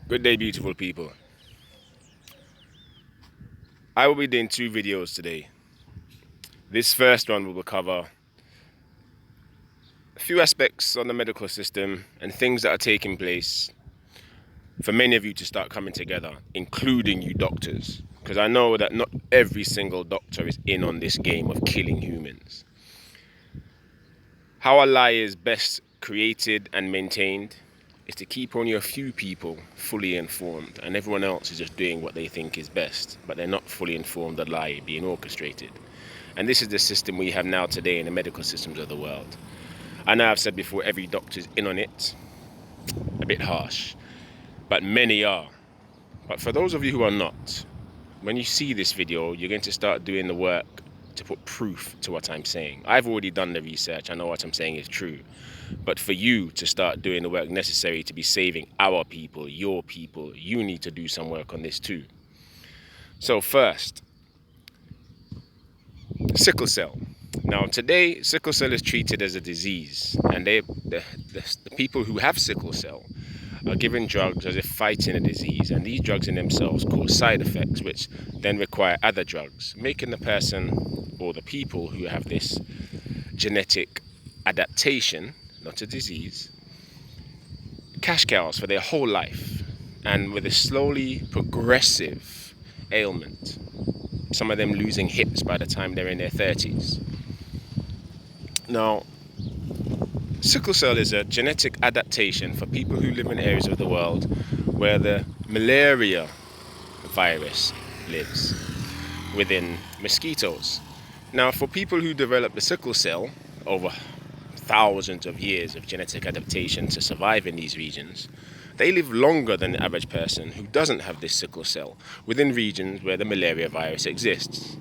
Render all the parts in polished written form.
Good day, beautiful people. I will be doing two videos today. This first one will cover a few aspects on the medical system and things that are taking place for many of you to start coming together, including you doctors. Because I know that not every single doctor is in on this game of killing humans. How a lie is best created and maintained is to keep only a few people fully informed, and everyone else is just doing what they think is best, but they're not fully informed of the lie being orchestrated. And this is the system we have now today in the medical systems of the world. I know I've said before, every doctor's in on it. A bit harsh, but many are. But for those of you who are not, when you see this video, you're going to start doing the work to put proof to what I'm saying. I've already done the research. I know what I'm saying is true. But for you to start doing the work necessary to be saving our people, your people, you need to do some work on this too. So first, sickle cell. Now today, sickle cell is treated as a disease, and the people who have sickle cell are given drugs as if fighting a disease, and these drugs in themselves cause side effects which then require other drugs, making the person or the people who have this genetic adaptation, not a disease, cash cows for their whole life, and with a slowly progressive ailment, some of them losing hips by the time they're in their 30s. Now, sickle cell is a genetic adaptation for people who live in areas of the world where the malaria virus lives within mosquitoes. Now, for people who develop the sickle cell over thousands of years of genetic adaptation to survive in these regions, they live longer than the average person who doesn't have this sickle cell within regions where the malaria virus exists.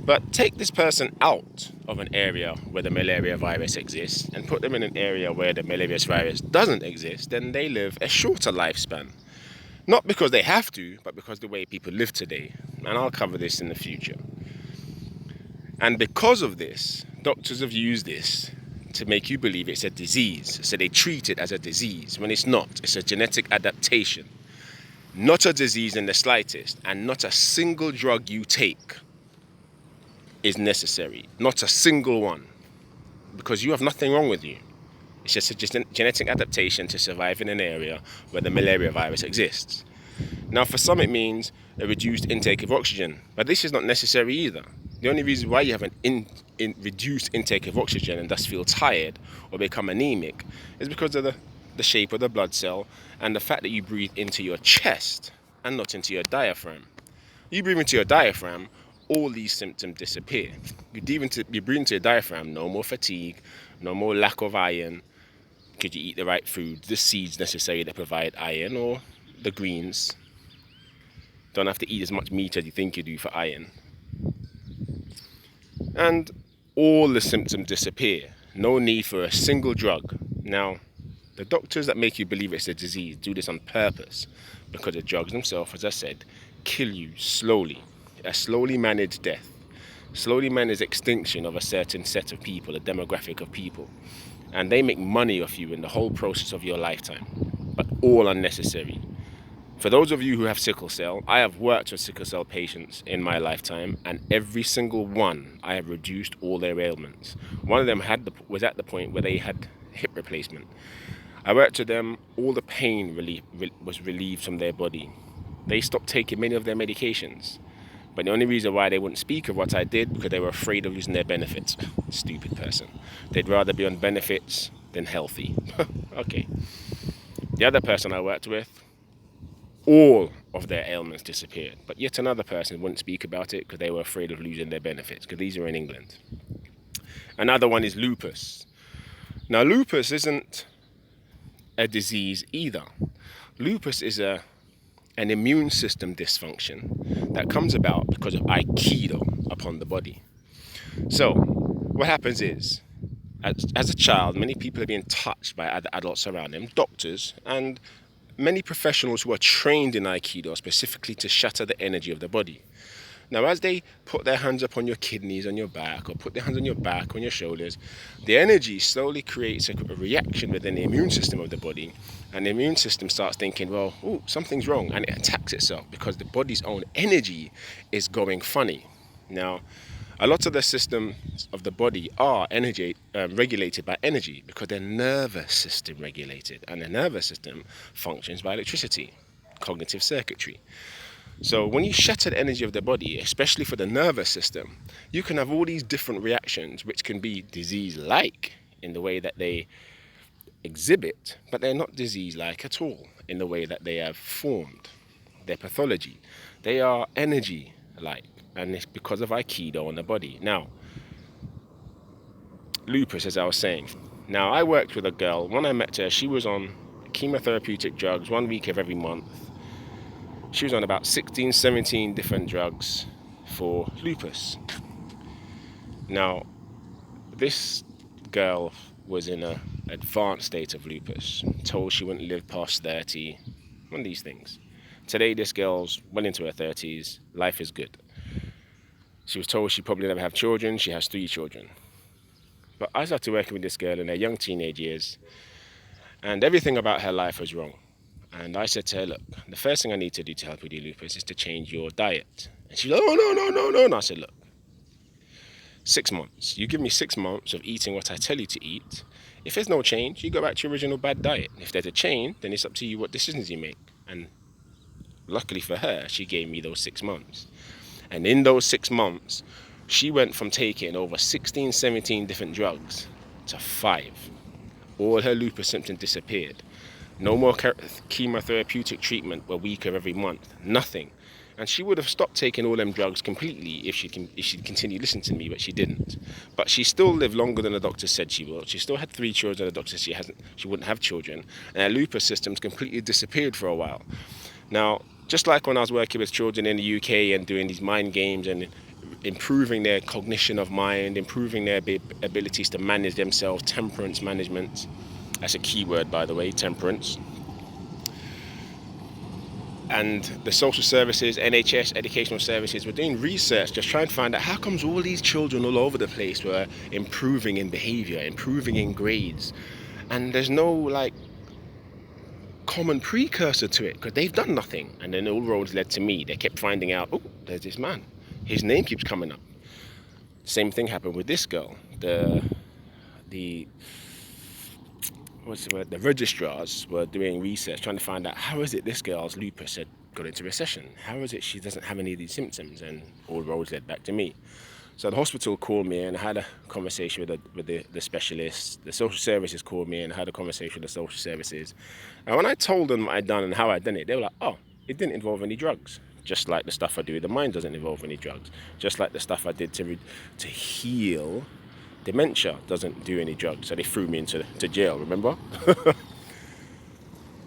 But take this person out of an area where the malaria virus exists and put them in an area where the malaria virus doesn't exist, then they live a shorter lifespan. Not because they have to, but because the way people live today. And I'll cover this in the future. And because of this, doctors have used this to make you believe it's a disease. So they treat it as a disease when it's not. It's a genetic adaptation. Not a disease in the slightest, and not a single drug you take is necessary. Not a single one. Because you have nothing wrong with you. It's just a genetic adaptation to survive in an area where the malaria virus exists. Now, for some it means a reduced intake of oxygen, but this is not necessary either. The only reason why you have an reduced intake of oxygen and thus feel tired or become anemic is because of the shape of the blood cell and the fact that you breathe into your chest and not into your diaphragm. You breathe into your diaphragm, all these symptoms disappear. You breathe into your diaphragm, no more fatigue, no more lack of iron, because you eat the right foods, the seeds necessary that provide iron, or the greens. Don't have to eat as much meat as you think you do for iron. And all the symptoms disappear. No need for a single drug. Now, the doctors that make you believe it's a disease do this on purpose, because the drugs themselves, as I said, kill you slowly. A slowly managed death. Slowly managed extinction of a certain set of people, a demographic of people. And they make money off you in the whole process of your lifetime. But all unnecessary. For those of you who have sickle cell, I have worked with sickle cell patients in my lifetime, and every single one I have reduced all their ailments. One of them was at the point where they had hip replacement. I worked with them, all the pain was relieved from their body. They stopped taking many of their medications. But the only reason why they wouldn't speak of what I did, because they were afraid of losing their benefits. Stupid person. They'd rather be on benefits than healthy. Okay. The other person I worked with, all of their ailments disappeared. But yet another person wouldn't speak about it because they were afraid of losing their benefits, because these are in England. Another one is lupus. Now, lupus isn't a disease either. Lupus is an immune system dysfunction that comes about because of aikido upon the body. So, what happens is, as a child, many people are being touched by other adults around them, doctors, and many professionals who are trained in aikido specifically to shatter the energy of the body. Now, as they put their hands up on your kidneys, on your back, or put their hands on your back, on your shoulders, the energy slowly creates a reaction within the immune system of the body. And the immune system starts thinking, well, ooh, something's wrong. And it attacks itself because the body's own energy is going funny. Now, a lot of the systems of the body are energy regulated by energy because they're nervous system regulated. And the nervous system functions by electricity, cognitive circuitry. So when you shatter the energy of the body, especially for the nervous system, you can have all these different reactions which can be disease-like in the way that they exhibit, but they're not disease-like at all in the way that they have formed. Their pathology. They are energy-like, and it's because of Aikido on the body. Now, lupus, as I was saying. Now, I worked with a girl. When I met her, she was on chemotherapeutic drugs 1 week of every month. She was on about 16, 17 different drugs for lupus. Now, this girl was in an advanced state of lupus, told she wouldn't live past 30, one of these things. Today, this girl's well into her 30s, life is good. She was told she'd probably never have children, she has 3 children. But I started working with this girl in her young teenage years, and everything about her life was wrong. And I said to her, look, the first thing I need to do to help with your lupus is to change your diet. And she's like, oh, no. And I said, look, 6 months. You give me 6 months of eating what I tell you to eat. If there's no change, you go back to your original bad diet. If there's a change, then it's up to you what decisions you make. And luckily for her, she gave me those 6 months. And in those 6 months, she went from taking over 16, 17 different drugs to 5. All her lupus symptoms disappeared. No more chemotherapeutic treatment a week of every month. Nothing. And she would have stopped taking all them drugs completely if she'd continued listening to me, but she didn't. But she still lived longer than the doctor said she would. She still had 3 children. The doctor said she wouldn't have children. And her lupus systems completely disappeared for a while. Now, just like when I was working with children in the UK and doing these mind games and improving their cognition of mind, improving their abilities to manage themselves, temperance management. That's a key word, by the way, temperance. And the social services, NHS, educational services, were doing research just trying to find out how comes all these children all over the place were improving in behavior, improving in grades. And there's no common precursor to it because they've done nothing. And then all roads led to me. They kept finding out, oh, there's this man. His name keeps coming up. Same thing happened with this girl. The registrars were doing research trying to find out how is it this girl's lupus had got into recession? How is it she doesn't have any of these symptoms? And all roads led back to me. So the hospital called me and I had a conversation with the specialists. The social services called me and I had a conversation with the social services. And when I told them what I'd done and how I'd done it, they were like, oh, it didn't involve any drugs. Just like the stuff I do with the mind doesn't involve any drugs. Just like the stuff I did to heal dementia doesn't do any drugs. So they threw me into jail, remember?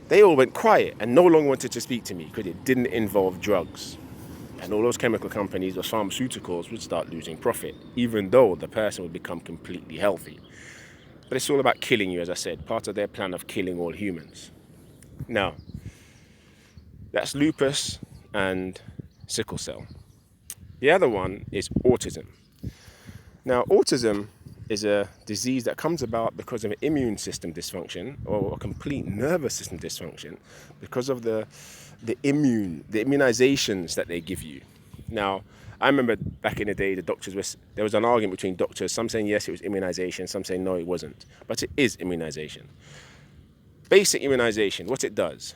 They all went quiet and no longer wanted to speak to me because it didn't involve drugs. And all those chemical companies or pharmaceuticals would start losing profit, even though the person would become completely healthy. But it's all about killing you, as I said, part of their plan of killing all humans. Now, that's lupus and sickle cell. The other one is autism. Now, autism is a disease that comes about because of an immune system dysfunction or a complete nervous system dysfunction because of the immunizations that they give you. Now, I remember back in the day, there was an argument between doctors, some saying yes, it was immunization, some saying no, it wasn't. But it is immunization. Basic immunization, what it does.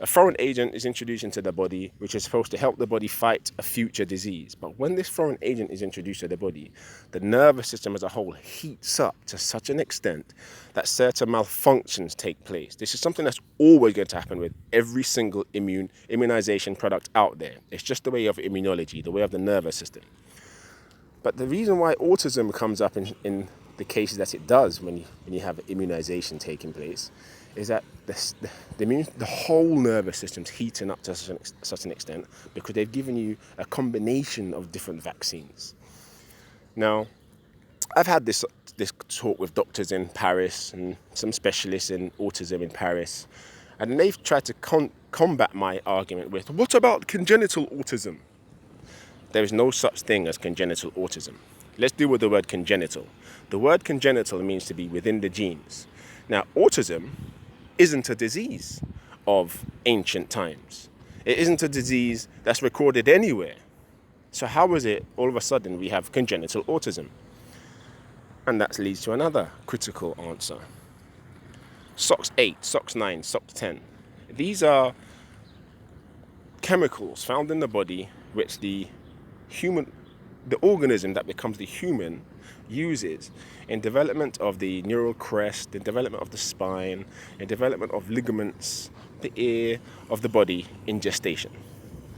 A foreign agent is introduced into the body, which is supposed to help the body fight a future disease. But when this foreign agent is introduced to the body, the nervous system as a whole heats up to such an extent that certain malfunctions take place. This is something that's always going to happen with every single immunization product out there. It's just the way of immunology, the way of the nervous system. But the reason why autism comes up in the cases that it does when you have immunization taking place is that the whole nervous system's heating up to such an extent because they've given you a combination of different vaccines. Now, I've had this talk with doctors in Paris and some specialists in autism in Paris, and they've tried to combat my argument with, what about congenital autism? there is no such thing as congenital autism. Let's deal with the word congenital. The word congenital means to be within the genes. Now, autism isn't a disease of ancient times. It isn't a disease that's recorded anywhere. So how is it all of a sudden we have congenital autism? And that leads to another critical answer. SOX8, SOX9, SOX10. These are chemicals found in the body which the organism that becomes the human uses in development of the neural crest, in development of the spine, in development of ligaments, the ear of the body in gestation.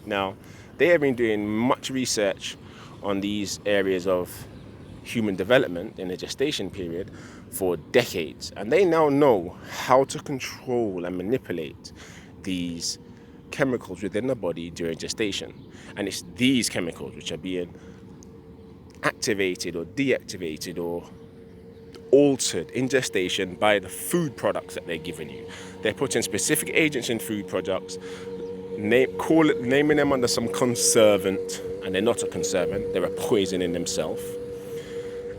Now, they have been doing much research on these areas of human development in the gestation period for decades, and they now know how to control and manipulate these chemicals within the body during gestation. And it's these chemicals which are being activated or deactivated or altered in gestation by the food products that they're giving you. They're putting specific agents in food products, naming them under some conservant, and they're not a conservant, they're a poison in themselves.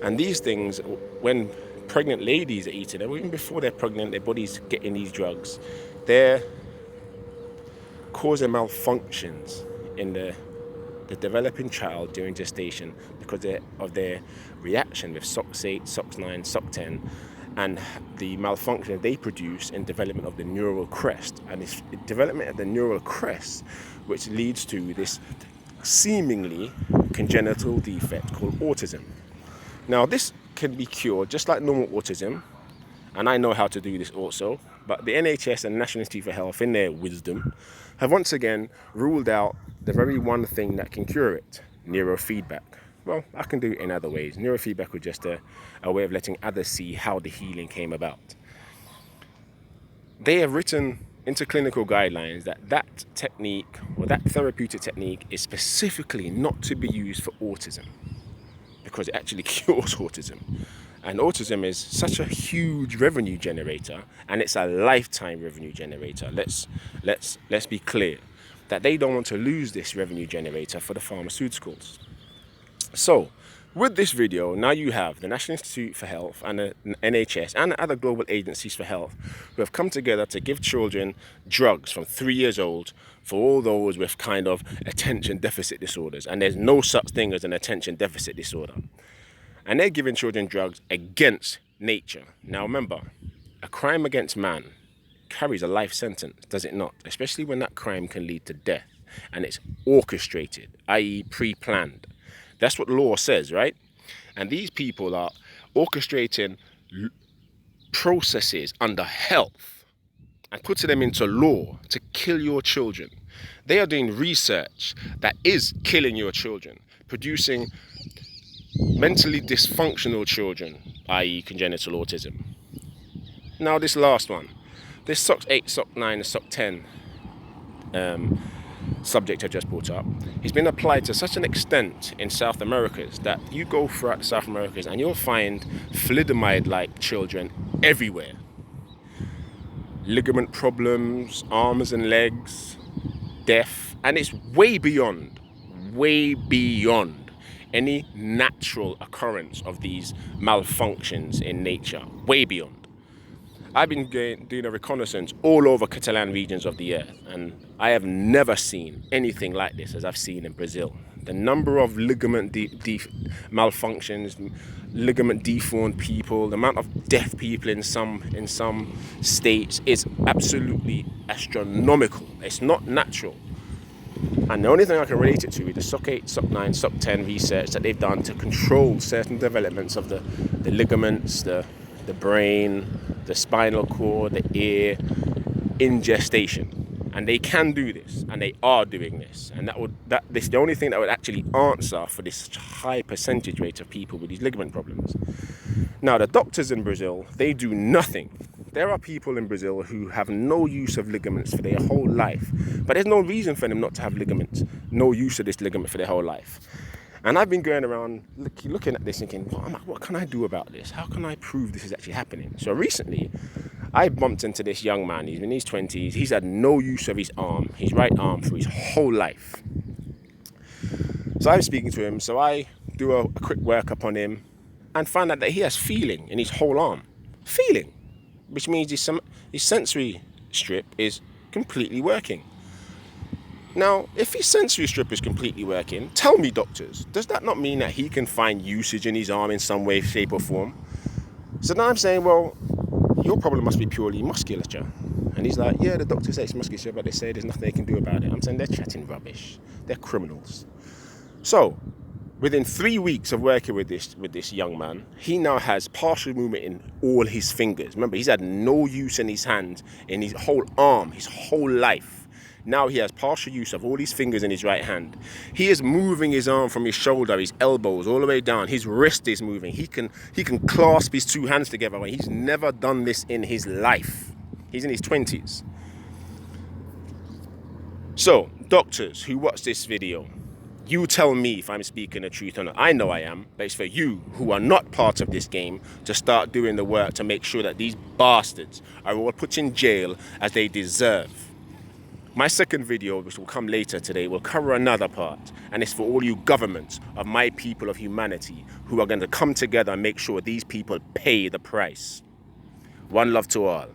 And these things, when pregnant ladies are eating them, even before they're pregnant, their body's getting these drugs, they're causing malfunctions in the developing child during gestation because of their reaction with SOX8, SOX9, SOX10, and the malfunction they produce in development of the neural crest. And it's development of the neural crest which leads to this seemingly congenital defect called autism. Now, this can be cured just like normal autism, and I know how to do this also, but the NHS and National Institute for Health, in their wisdom, have once again ruled out the very one thing that can cure it: neurofeedback. Well, I can do it in other ways. Neurofeedback was just a way of letting others see how the healing came about. They have written into clinical guidelines that technique or that therapeutic technique is specifically not to be used for autism, because it actually cures autism. And autism is such a huge revenue generator, and it's a lifetime revenue generator. Let's be clear that they don't want to lose this revenue generator for the pharmaceuticals. So, with this video, now you have the National Institute for Health and the NHS and the other global agencies for health who have come together to give children drugs from 3 years old for all those with kind of attention deficit disorders. And there's no such thing as an attention deficit disorder. And they're giving children drugs against nature. Now remember, a crime against man carries a life sentence, does it not? Especially when that crime can lead to death and it's orchestrated, i.e. pre-planned. That's what law says, right? And these people are orchestrating processes under health and putting them into law to kill your children. They are doing research that is killing your children, producing mentally dysfunctional children, i.e. congenital autism. Now this last one, this SOX8, SOX9, SOX10 subject I just brought up, it's been applied to such an extent in South Americas that you go throughout the South Americas and you'll find thalidomide-like children everywhere. Ligament problems, arms and legs, deaf, and it's way beyond any natural occurrence of these malfunctions in nature, way beyond. I've been doing a reconnaissance all over Catalan regions of the earth, and I have never seen anything like this as I've seen in Brazil. The number of ligament malfunctions, ligament deformed people, the amount of deaf people in some states is absolutely astronomical. It's not natural. And the only thing I can relate it to is the SOC8, SOC9, SOC10 research that they've done to control certain developments of the ligaments, the brain, the spinal cord, the ear, in gestation. And they can do this, and they are doing this. And this is the only thing that would actually answer for this high percentage rate of people with these ligament problems. Now, the doctors in Brazil, they do nothing. There are people in Brazil who have no use of ligaments for their whole life, but there's no reason for them not to have ligaments, no use of this ligament for their whole life. And I've been going around looking at this thinking, what can I do about this? How can I prove this is actually happening? So recently, I bumped into this young man. He's in his 20s. He's had no use of his right arm for his whole life. So I'm speaking to him, so I do a quick workup on him and find out that he has feeling in his whole arm. Feeling, which means his sensory strip is completely working. Now, if his sensory strip is completely working, tell me, doctors, does that not mean that he can find usage in his arm in some way, shape or form? So now I'm saying, well, your problem must be purely musculature. And he's like, yeah, the doctor says it's musculature, but they say there's nothing they can do about it. I'm saying they're chatting rubbish. They're criminals. So, within 3 weeks of working with this young man, he now has partial movement in all his fingers. Remember, he's had no use in his hand, in his whole arm, his whole life. Now he has partial use of all his fingers in his right hand. He is moving his arm from his shoulder, his elbows, all the way down. His wrist is moving. He can clasp his two hands together. He's never done this in his life. He's in his 20s. So, doctors who watch this video, you tell me if I'm speaking the truth or not. I know I am, but it's for you who are not part of this game to start doing the work to make sure that these bastards are all put in jail as they deserve. My second video, which will come later today, will cover another part, and it's for all you governments of my people of humanity who are going to come together and make sure these people pay the price. One love to all.